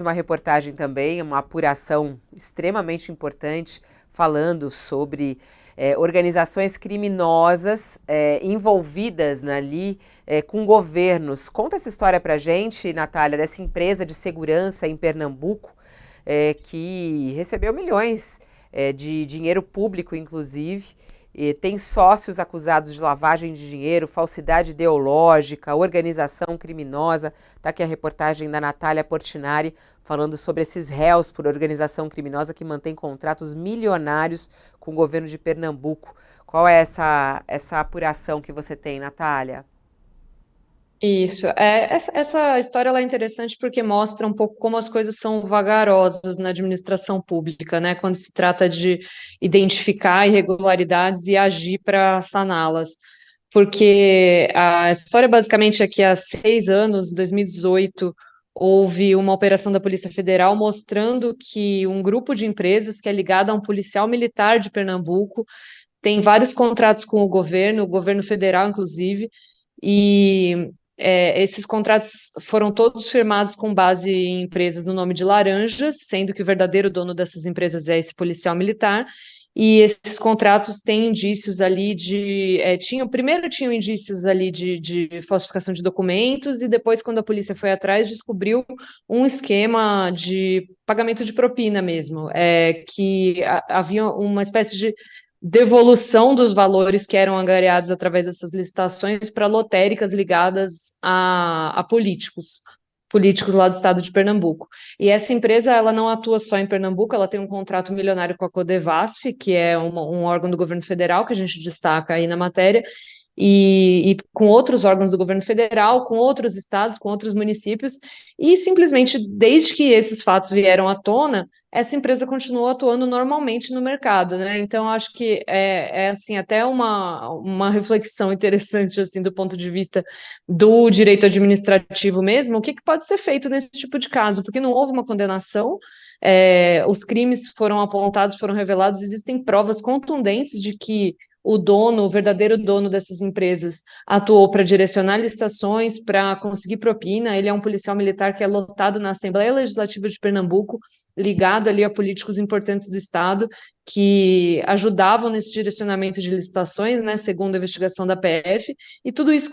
uma reportagem também, uma apuração extremamente importante, falando sobre organizações criminosas envolvidas ali com governos. Conta essa história pra gente, Natália, dessa empresa de segurança em Pernambuco, que recebeu milhões de dinheiro público, inclusive. E tem sócios acusados de lavagem de dinheiro, falsidade ideológica, organização criminosa. Está aqui a reportagem da Natália Portinari falando sobre esses réus por organização criminosa que mantém contratos milionários com o governo de Pernambuco. Qual é essa apuração que você tem, Natália? Isso. Essa história ela é interessante porque mostra um pouco como as coisas são vagarosas na administração pública, né? Quando se trata de identificar irregularidades e agir para saná-las. Porque a história basicamente é que há 6 anos, em 2018, houve uma operação da Polícia Federal mostrando que um grupo de empresas que é ligado a um policial militar de Pernambuco tem vários contratos com o governo federal, inclusive, e esses contratos foram todos firmados com base em empresas no nome de laranjas, sendo que o verdadeiro dono dessas empresas é esse policial militar. E esses contratos têm indícios ali primeiro tinham indícios ali de falsificação de documentos, e depois, quando a polícia foi atrás, descobriu um esquema de pagamento de propina mesmo, havia uma espécie de devolução dos valores que eram angariados através dessas licitações para lotéricas ligadas a políticos lá do estado de Pernambuco. E essa empresa, ela não atua só em Pernambuco, ela tem um contrato milionário com a Codevasf, que é um órgão do governo federal, que a gente destaca aí na matéria, e com outros órgãos do governo federal, com outros estados, com outros municípios, e simplesmente, desde que esses fatos vieram à tona, essa empresa continuou atuando normalmente no mercado, né? Então, acho que assim, até uma reflexão interessante, assim, do ponto de vista do direito administrativo mesmo, o que pode ser feito nesse tipo de caso, porque não houve uma condenação, os crimes foram apontados, foram revelados, existem provas contundentes de que o verdadeiro dono dessas empresas, atuou para direcionar licitações, para conseguir propina. Ele é um policial militar que é lotado na Assembleia Legislativa de Pernambuco, ligado ali a políticos importantes do Estado, que ajudavam nesse direcionamento de licitações, né, segundo a investigação da PF, e tudo isso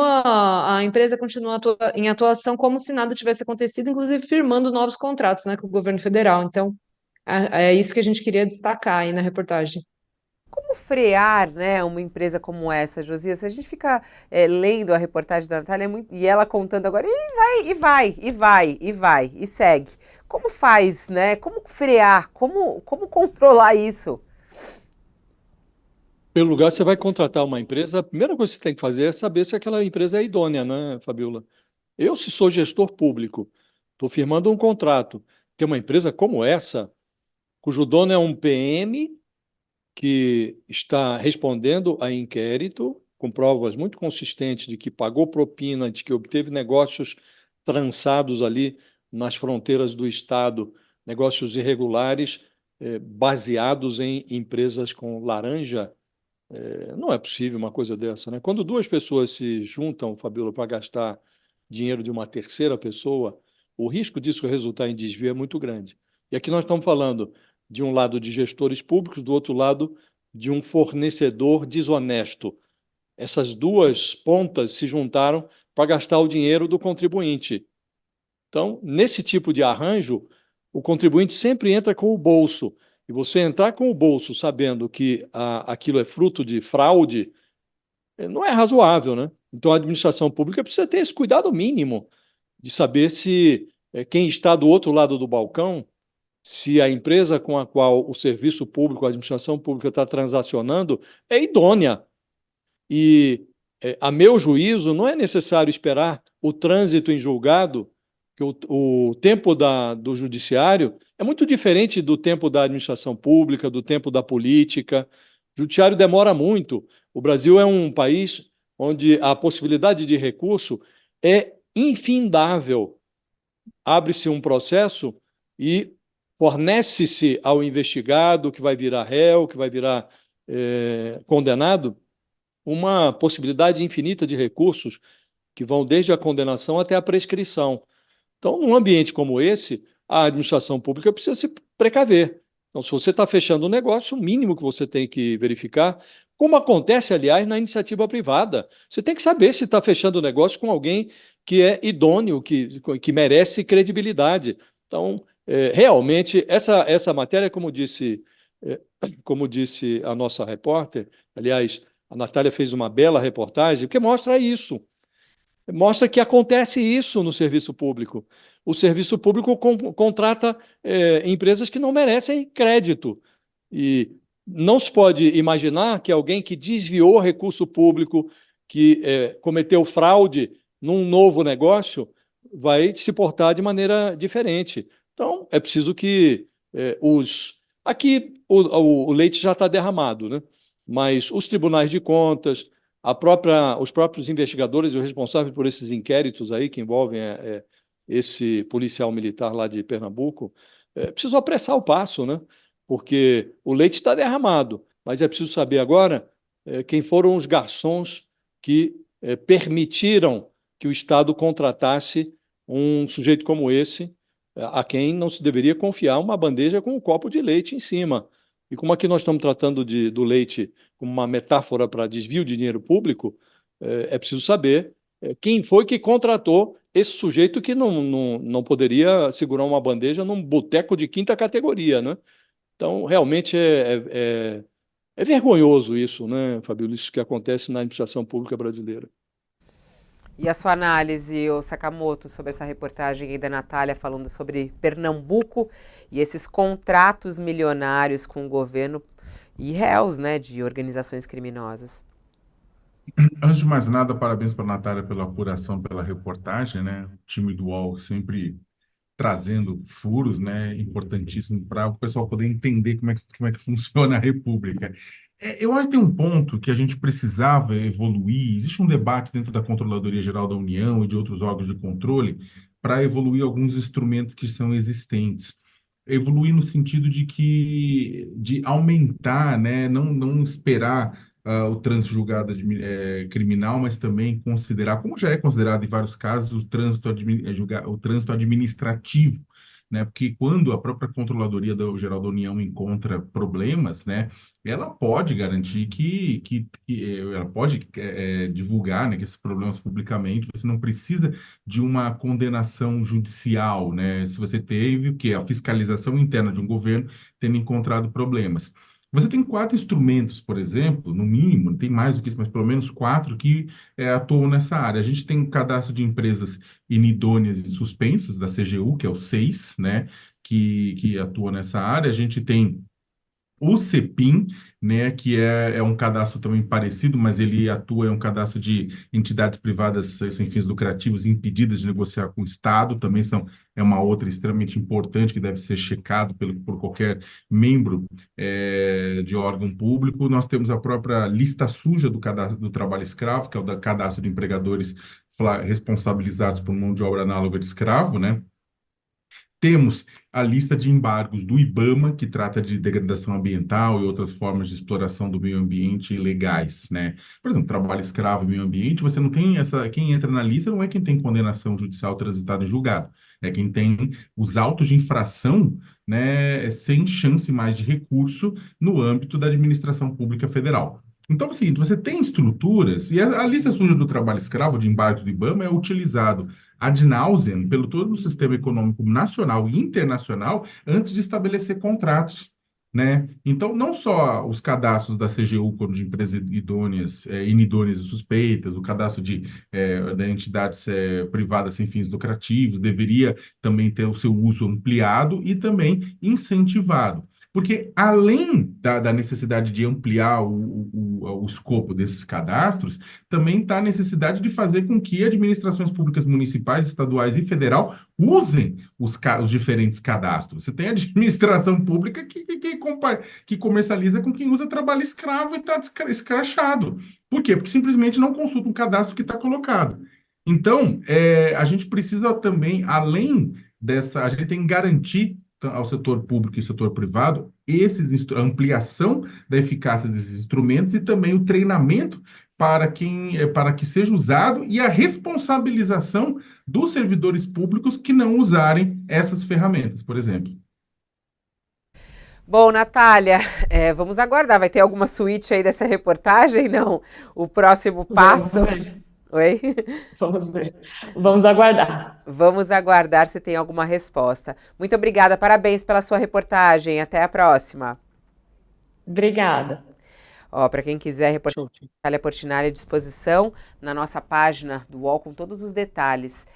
a empresa continua em atuação como se nada tivesse acontecido, inclusive firmando novos contratos, né, com o governo federal. Então, é isso que a gente queria destacar aí na reportagem. Como frear, né, uma empresa como essa, Josias? Se a gente fica lendo a reportagem da Natália e ela contando agora, e segue. Como faz, né? Como frear? Como controlar isso? Em primeiro lugar, você vai contratar uma empresa, a primeira coisa que você tem que fazer é saber se aquela empresa é idônea, né, Fabiola? Eu, se sou gestor público, estou firmando um contrato, tem uma empresa como essa, cujo dono é um PM que está respondendo a inquérito, com provas muito consistentes de que pagou propina, de que obteve negócios trançados ali nas fronteiras do Estado, negócios irregulares, baseados em empresas com laranja. Não é possível uma coisa dessa, né? Quando duas pessoas se juntam, Fabiola, para gastar dinheiro de uma terceira pessoa, o risco disso resultar em desvio é muito grande. E aqui nós estamos falando de um lado de gestores públicos, do outro lado de um fornecedor desonesto. Essas duas pontas se juntaram para gastar o dinheiro do contribuinte. Então, nesse tipo de arranjo, o contribuinte sempre entra com o bolso. E você entrar com o bolso sabendo que aquilo é fruto de fraude, não é razoável, né? Então, a administração pública precisa ter esse cuidado mínimo de saber se quem está do outro lado do balcão, se a empresa com a qual o serviço público, a administração pública está transacionando, é idônea. E, a meu juízo, não é necessário esperar o trânsito em julgado, que o tempo do judiciário é muito diferente do tempo da administração pública, do tempo da política. O judiciário demora muito. O Brasil é um país onde a possibilidade de recurso é infindável. Abre-se um processo e fornece-se ao investigado, que vai virar réu, que vai virar condenado, uma possibilidade infinita de recursos que vão desde a condenação até a prescrição. Então, num ambiente como esse, a administração pública precisa se precaver. Então, se você está fechando um negócio, o mínimo que você tem que verificar, como acontece, aliás, na iniciativa privada. Você tem que saber se está fechando o negócio com alguém que é idôneo, que merece credibilidade. Então, realmente, essa matéria, eh, como disse a nossa repórter, aliás, a Natália fez uma bela reportagem, que mostra isso. Mostra que acontece isso no serviço público. O serviço público contrata empresas que não merecem crédito. E não se pode imaginar que alguém que desviou recurso público, que cometeu fraude num novo negócio, vai se portar de maneira diferente. Então, é preciso que os. Aqui o leite já está derramado, né? Mas os tribunais de contas, os próprios investigadores e os responsáveis por esses inquéritos aí que envolvem esse policial militar lá de Pernambuco, precisam apressar o passo, né? Porque o leite está derramado, mas é preciso saber agora quem foram os garçons que permitiram que o Estado contratasse um sujeito como esse, a quem não se deveria confiar uma bandeja com um copo de leite em cima. E como aqui nós estamos tratando do leite como uma metáfora para desvio de dinheiro público, é preciso saber quem foi que contratou esse sujeito que não poderia segurar uma bandeja num boteco de quinta categoria, né? Então, realmente é vergonhoso isso, né, Fabíola, isso que acontece na administração pública brasileira. E a sua análise, ô Sakamoto, sobre essa reportagem aí da Natália falando sobre Pernambuco e esses contratos milionários com o governo e réus, né, de organizações criminosas? Antes de mais nada, parabéns para a Natália pela apuração, pela reportagem, né? O time do UOL sempre trazendo furos, né? Importantíssimo para o pessoal poder entender como é que funciona a República. Eu acho que tem um ponto que a gente precisava evoluir. Existe um debate dentro da Controladoria Geral da União e de outros órgãos de controle para evoluir alguns instrumentos que são existentes. Evoluir no sentido de aumentar, né? Não esperar o trânsito julgado criminal, mas também considerar, como já é considerado em vários casos, o trânsito administrativo, né? Porque quando a própria Controladoria Geral da União encontra problemas, né, ela pode garantir que ela pode divulgar, né, que esses problemas publicamente. Você não precisa de uma condenação judicial, né? Se você teve o que a fiscalização interna de um governo tendo encontrado problemas. Você tem quatro instrumentos, por exemplo, no mínimo, tem mais do que isso, mas pelo menos quatro que atuam nessa área. A gente tem o cadastro de empresas inidôneas e suspensas, da CGU, que é o 6, né, que atua nessa área. A gente tem o CEPIM, né, que é um cadastro também parecido, mas ele atua, é um cadastro de entidades privadas sem fins lucrativos impedidas de negociar com o Estado, também é uma outra extremamente importante que deve ser checado por qualquer membro de órgão público. Nós temos a própria lista suja do cadastro do trabalho escravo, que é o da cadastro de empregadores responsabilizados por mão de obra análoga de escravo, né? Temos a lista de embargos do IBAMA, que trata de degradação ambiental e outras formas de exploração do meio ambiente ilegais, né? Por exemplo, trabalho escravo e meio ambiente, você não tem quem entra na lista não é quem tem condenação judicial transitada em julgado, é quem tem os autos de infração, né, sem chance mais de recurso no âmbito da administração pública federal. Então, é o seguinte, você tem estruturas, e a lista suja do trabalho escravo de embargo do IBAMA é utilizado ad nauseam pelo todo o sistema econômico nacional e internacional antes de estabelecer contratos, né? Então, não só os cadastros da CGU, como de empresas idôneas, inidôneas e suspeitas, o cadastro de entidades privadas sem fins lucrativos, deveria também ter o seu uso ampliado e também incentivado. Porque, além da necessidade de ampliar o escopo desses cadastros, também está a necessidade de fazer com que administrações públicas municipais, estaduais e federal usem os diferentes cadastros. Você tem a administração pública que comercializa com quem usa trabalho escravo e está escrachado. Por quê? Porque simplesmente não consulta um cadastro que está colocado. Então, a gente precisa também, além a gente tem que garantir ao setor público e setor privado a ampliação da eficácia desses instrumentos e também o treinamento para que seja usado e a responsabilização dos servidores públicos que não usarem essas ferramentas, por exemplo. Bom, Natália, vamos aguardar. Vai ter alguma suíte aí dessa reportagem? Não. O próximo Vamos passo. ver, Oi? vamos ver. Vamos aguardar. Vamos aguardar se tem alguma resposta. Muito obrigada, parabéns pela sua reportagem. Até a próxima. Obrigada. Ó, para quem quiser, a reportagem Tchau, tchau. da Natália Portinari à disposição na nossa página do UOL com todos os detalhes